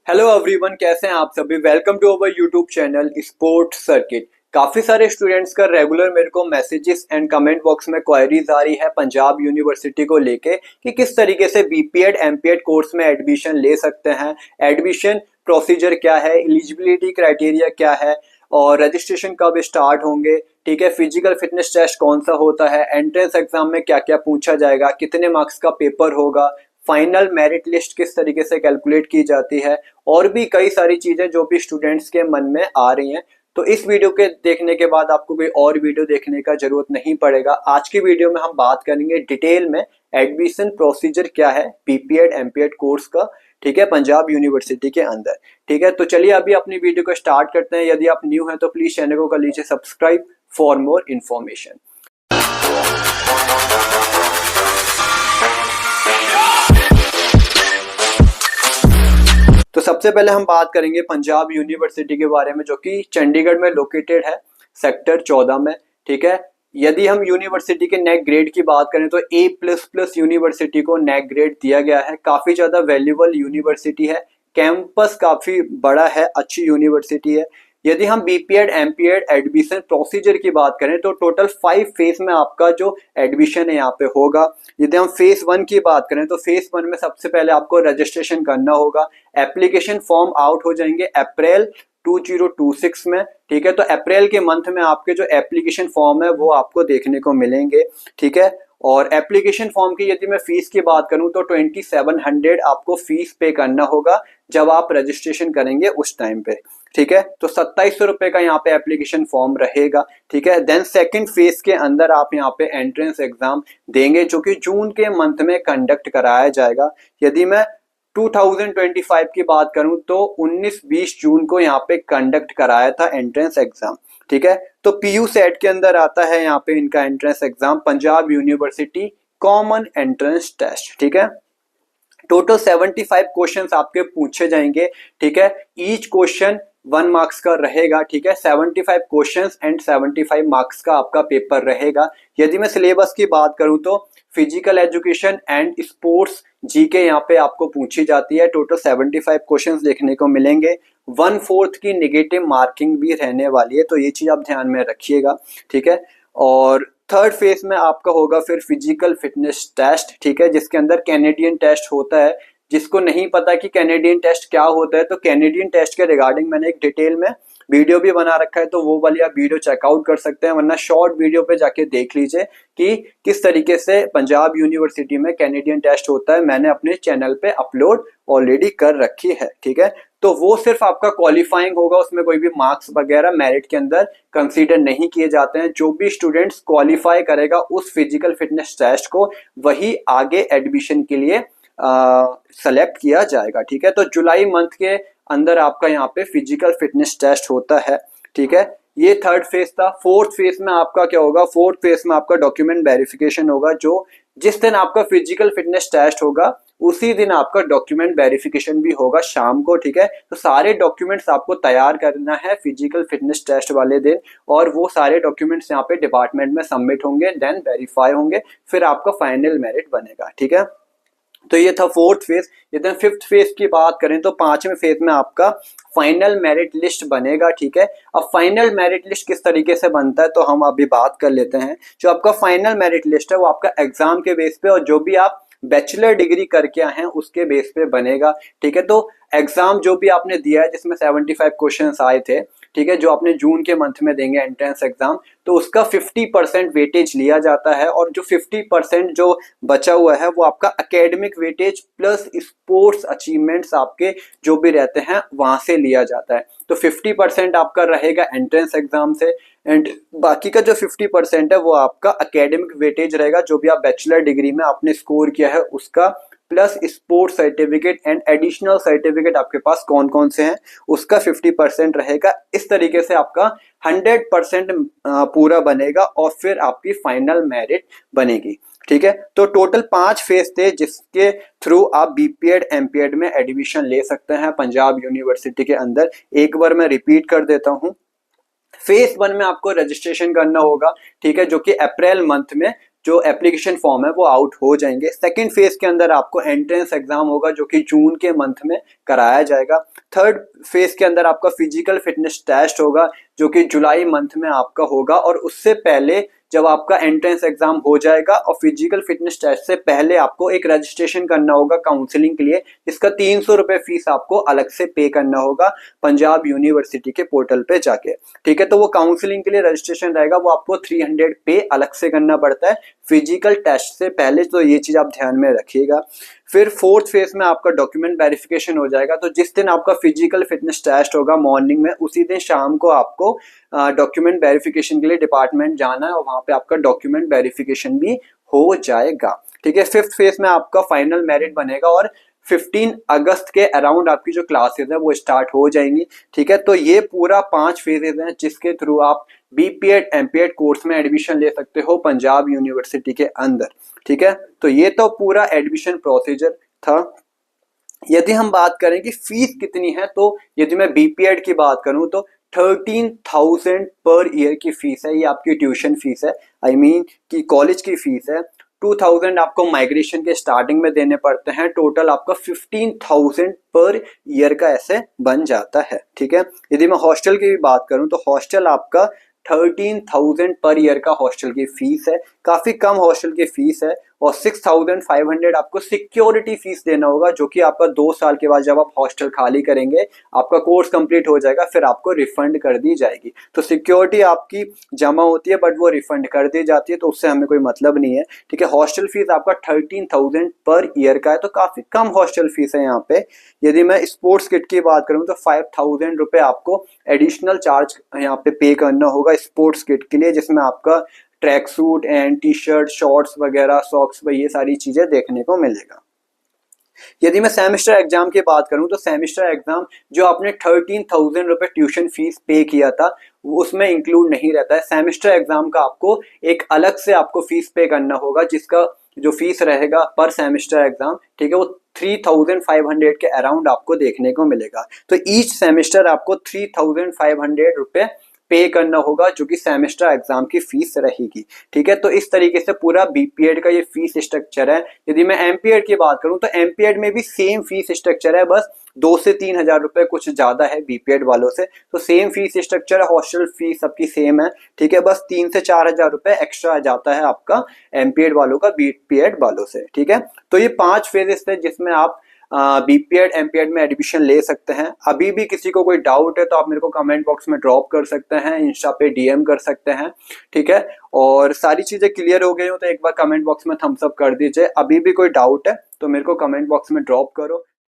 Hello everyone, कैसे हैं आप सभी। Welcome to our YouTube channel sport circuit. काफी सारे स्टूडेंट्स का रेगुलर मेरे को मैसेजेस एंड कमेंट बॉक्स में क्वेरीज आ रही है पंजाब यूनिवर्सिटी को लेके कि किस तरीके से बीपीएड एमपीएड कोर्स में एडमिशन ले सकते हैं, एडमिशन प्रोसीजर क्या है, एलिजिबिलिटी क्राइटेरिया क्या है और रजिस्ट्रेशन कब स्टार्ट होंगे। ठीक है, फिजिकल फिटनेस टेस्ट कौन सा होता है, एंट्रेंस एग्जाम में क्या क्या पूछा जाएगा, कितने मार्क्स का पेपर होगा, फाइनल मेरिट लिस्ट किस तरीके से कैलकुलेट की जाती है और भी कई सारी चीजें जो भी स्टूडेंट्स के मन में आ रही हैं। तो इस वीडियो के देखने के बाद आपको कोई और वीडियो देखने का जरूरत नहीं पड़ेगा। आज की वीडियो में हम बात करेंगे डिटेल में एडमिशन प्रोसीजर क्या है बीपीएड एमपीएड कोर्स का। ठीक है, पंजाब यूनिवर्सिटी के अंदर। ठीक है, तो चलिए अभी अपनी वीडियो को स्टार्ट करते हैं। यदि आप न्यू हैं तो प्लीज चैनल को कर लीजिए सब्सक्राइब फॉर मोर इन्फॉर्मेशन। तो सबसे पहले हम बात करेंगे पंजाब यूनिवर्सिटी के बारे में, जो कि चंडीगढ़ में लोकेटेड है, सेक्टर 14 में। ठीक है, यदि हम यूनिवर्सिटी के नेक ग्रेड की बात करें तो A++ यूनिवर्सिटी को नेक ग्रेड दिया गया है। काफी ज्यादा वैल्यूबल यूनिवर्सिटी है, कैंपस काफी बड़ा है, अच्छी यूनिवर्सिटी है। यदि हम बीपीएड एमपीएड एडमिशन प्रोसीजर की बात करें तो टोटल 5 फेज में आपका जो एडमिशन है यहाँ पे होगा। यदि हम फेज 1 की बात करें तो फेज 1 में सबसे पहले आपको रजिस्ट्रेशन करना होगा। एप्लीकेशन फॉर्म आउट हो जाएंगे अप्रैल 2026 में। ठीक है, तो अप्रैल के मंथ में आपके जो एप्लीकेशन फॉर्म है वो आपको देखने को मिलेंगे। ठीक है, और एप्लीकेशन फॉर्म की यदि मैं फीस की बात करूं तो 2700 आपको फीस पे करना होगा जब आप रजिस्ट्रेशन करेंगे उस टाइम पे। ठीक है, तो 2700 रुपए का यहाँ पे एप्लीकेशन फॉर्म रहेगा। ठीक है, देन सेकंड फेज के अंदर आप यहाँ पे एंट्रेंस एग्जाम देंगे जो कि जून के मंथ में कंडक्ट कराया जाएगा। यदि मैं 2025 की बात करूं तो 19-20 जून को यहाँ पे कंडक्ट कराया था एंट्रेंस एग्जाम। ठीक है, तो पीयू सेट के अंदर आता है यहाँ पे इनका entrance exam, Punjab university common entrance test. ठीक है, टोटल 75 क्वेश्चंस आपके पूछे जाएंगे। ठीक है, ईच क्वेश्चन 1 मार्क्स का रहेगा। ठीक है, 75 क्वेश्चंस एंड 75 मार्क्स का आपका पेपर रहेगा। यदि मैं सिलेबस की बात करूं तो physical education and sports GK यहाँ पे आपको पूछी जाती है। टोटल 75 क्वेश्चंस देखने को मिलेंगे। 1/4 की नेगेटिव मार्किंग भी रहने वाली है, तो ये चीज आप ध्यान में रखिएगा। ठीक है, और थर्ड फेज में आपका होगा फिर फिजिकल फिटनेस टेस्ट। ठीक है, जिसके अंदर कैनेडियन टेस्ट होता है। जिसको नहीं पता कि कैनेडियन टेस्ट क्या होता है तो कैनेडियन टेस्ट के रिगार्डिंग मैंने एक डिटेल में वीडियो भी बना रखा है, तो वो वाली आप वीडियो चेकआउट कर सकते हैं, वरना शॉर्ट वीडियो पे जाके देख लीजिए कि किस तरीके से पंजाब यूनिवर्सिटी में कैनेडियन टेस्ट होता है। मैंने अपने चैनल पे अपलोड ऑलरेडी कर रखी है। ठीक है, तो वो सिर्फ आपका क्वालिफाइंग होगा, उसमें कोई भी मार्क्स वगैरह मेरिट के अंदर कंसीडर नहीं किए जाते हैं। जो भी स्टूडेंट्स क्वालिफाई करेगा उस फिजिकल फिटनेस टेस्ट को वही आगे एडमिशन के लिए सेलेक्ट किया जाएगा। ठीक है, तो जुलाई मंथ के अंदर आपका यहाँ पे फिजिकल फिटनेस टेस्ट होता है। ठीक है, ये थर्ड फेज था। फोर्थ फेज में आपका क्या होगा, फोर्थ फेज में आपका डॉक्यूमेंट वेरिफिकेशन होगा। जो जिस दिन आपका फिजिकल फिटनेस टेस्ट होगा उसी दिन आपका डॉक्यूमेंट वेरिफिकेशन भी होगा शाम को। ठीक है, तो सारे डॉक्यूमेंट्स आपको तैयार करना है फिजिकल फिटनेस टेस्ट वाले दिन, और वो सारे डॉक्यूमेंट्स यहाँ पे डिपार्टमेंट में सबमिट होंगे, देन वेरीफाई होंगे, फिर आपका फाइनल मेरिट बनेगा। ठीक है, तो ये था फोर्थ फेज। यदि फिफ्थ फेज की बात करें तो 5वें फेज में आपका फाइनल मेरिट लिस्ट बनेगा। ठीक है, अब फाइनल मेरिट लिस्ट किस तरीके से बनता है तो हम अभी बात कर लेते हैं। जो आपका फाइनल मेरिट लिस्ट है वो आपका एग्जाम के बेस पे और जो भी आप बैचलर डिग्री करके आए हैं उसके बेस पे बनेगा। ठीक है, तो एग्जाम जो भी आपने दिया है जिसमें 75 क्वेश्चंस आए थे, ठीक है, जो आपने जून के मंथ में देंगे एंट्रेंस एग्जाम, तो उसका 50% वेटेज लिया जाता है और जो 50% जो बचा हुआ है वो आपका academic weightage plus sports achievements आपके जो भी रहते हैं वहां से लिया जाता है। तो 50% आपका रहेगा एंट्रेंस एग्जाम से एंड बाकी का जो 50% है वो आपका एकेडमिक वेटेज रहेगा, जो भी आप बैचलर डिग्री में आपने स्कोर किया है उसका, plus sports certificate and additional certificate आपके पास कौन कौन से हैं उसका 50% रहेगा। इस तरीके से आपका 100% पूरा बनेगा और फिर आपकी फाइनल मेरिट बनेगी। ठीक है, तो टोटल 5 फेज थे जिसके थ्रू आप बीपीएड एमपीएड में एडमिशन ले सकते हैं पंजाब यूनिवर्सिटी के अंदर। एक बार मैं रिपीट कर देता हूं। फेज 1 में आपको रजिस्ट्रेशन करना होगा। ठीक है, जो कि अप्रैल मंथ में जो एप्लीकेशन फॉर्म है वो आउट हो जाएंगे। सेकेंड फेज के अंदर आपको एंट्रेंस एग्जाम होगा जो कि जून के मंथ में कराया जाएगा। थर्ड फेज के अंदर आपका फिजिकल फिटनेस टेस्ट होगा जो कि जुलाई मंथ में आपका होगा, और उससे पहले जब आपका एंट्रेंस एग्जाम हो जाएगा और फिजिकल फिटनेस टेस्ट से पहले आपको एक रजिस्ट्रेशन करना होगा काउंसलिंग के लिए, जिसका 300 रुपये फीस आपको अलग से पे करना होगा पंजाब यूनिवर्सिटी के पोर्टल पे जाके। ठीक है, तो वो काउंसलिंग के लिए रजिस्ट्रेशन रहेगा, वो आपको 300 पे अलग से करना पड़ता है फिजिकल टेस्ट से पहले, तो ये चीज आप ध्यान में रखिएगा। फिर फोर्थ फेज में आपका डॉक्यूमेंट वेरिफिकेशन हो जाएगा। तो जिस दिन आपका फिजिकल फिटनेस टेस्ट होगा मॉर्निंग में, उसी दिन शाम को आपको डॉक्यूमेंट वेरिफिकेशन के लिए डिपार्टमेंट जाना है और वहां पे आपका डॉक्यूमेंट वेरिफिकेशन भी हो जाएगा। ठीक है, फिफ्थ फेज में आपका फाइनल मेरिट बनेगा और 15 अगस्त के अराउंड आपकी जो क्लासेस है वो स्टार्ट हो जाएंगी। ठीक है, तो ये पूरा 5 फेजेस हैं जिसके थ्रू आप बीपीएड एमपीएड कोर्स में एडमिशन ले सकते हो पंजाब यूनिवर्सिटी के अंदर। ठीक है, तो ये तो पूरा एडमिशन प्रोसीजर था। यदि हम बात करें कि फीस कितनी है, तो यदि मैं बीपीएड की बात करूं तो 13,000 पर ईयर की फीस है, ये आपकी ट्यूशन फीस है, आई मीन कि कॉलेज की फीस है। 2,000 आपको माइग्रेशन के स्टार्टिंग में देने पड़ते हैं, टोटल आपका 15,000 पर ईयर का ऐसे बन जाता है। ठीक है, यदि मैं हॉस्टल की भी बात करूं तो हॉस्टल आपका 13,000 पर ईयर का हॉस्टल की फीस है, काफी कम हॉस्टल की फीस है। और 6,500 आपको सिक्योरिटी फीस देना होगा, जो कि आपका 2 साल के बाद जब आप हॉस्टल खाली करेंगे, आपका कोर्स कंप्लीट हो जाएगा, फिर आपको रिफंड कर दी जाएगी। तो सिक्योरिटी आपकी जमा होती है बट वो रिफंड कर दी जाती है, तो उससे हमें कोई मतलब नहीं है। ठीक है, हॉस्टल फीस आपका 13,000 पर ईयर का है, तो काफी कम हॉस्टल फीस है यहाँ पे। यदि मैं स्पोर्ट्स किट की बात करूँ तो 5,000 रुपये आपको एडिशनल चार्ज यहाँ पे करना होगा स्पोर्ट्स किट के लिए, जिसमें आपका track suit and T shirt shorts वगैरह सॉक्स ये सारी चीजें देखने को मिलेगा। यदि मैं सेमेस्टर एग्जाम की बात करूं तो सेमेस्टर एग्जाम जो आपने 13,000 रुपये ट्यूशन फीस पे किया था उसमें इंक्लूड नहीं रहता है। सेमेस्टर एग्जाम का आपको एक अलग से आपको फीस पे करना होगा, जिसका जो फीस रहेगा पर सेमेस्टर एग्जाम, ठीक है, वो 3,500 के अराउंड आपको देखने को मिलेगा। तो ईच सेमेस्टर आपको 3,500 रुपये पे करना होगा, जो कि सेमेस्टर एग्जाम की फीस रहेगी। ठीक है, तो इस तरीके से पूरा बीपीएड का ये फीस स्ट्रक्चर है। यदि मैं एमपीएड की बात करूं तो एमपीएड में भी सेम फीस स्ट्रक्चर है, बस 2 से 3 हजार रुपए कुछ ज्यादा है बीपीएड वालों से। तो सेम फीस स्ट्रक्चर है, हॉस्टल फीस सबकी सेम है। ठीक है, बस 3 से 4 हजार रुपए एक्स्ट्रा आ जाता है आपका एमपीएड वालों का बीपीएड वालों से। ठीक है, तो ये 5 फेजेस थे जिसमें आप बीपीएड एमपीएड में एडमिशन ले सकते हैं। अभी भी किसी को कोई डाउट है तो आप मेरे को कमेंट बॉक्स में ड्रॉप कर सकते हैं, इंस्टा पे डीएम कर सकते हैं। ठीक है, और सारी चीजें क्लियर हो गई हो तो एक बार कमेंट बॉक्स में थम्स अप कर दीजिए। अभी भी कोई डाउट है तो मेरे को कमेंट बॉक्स में ड्रॉप करो।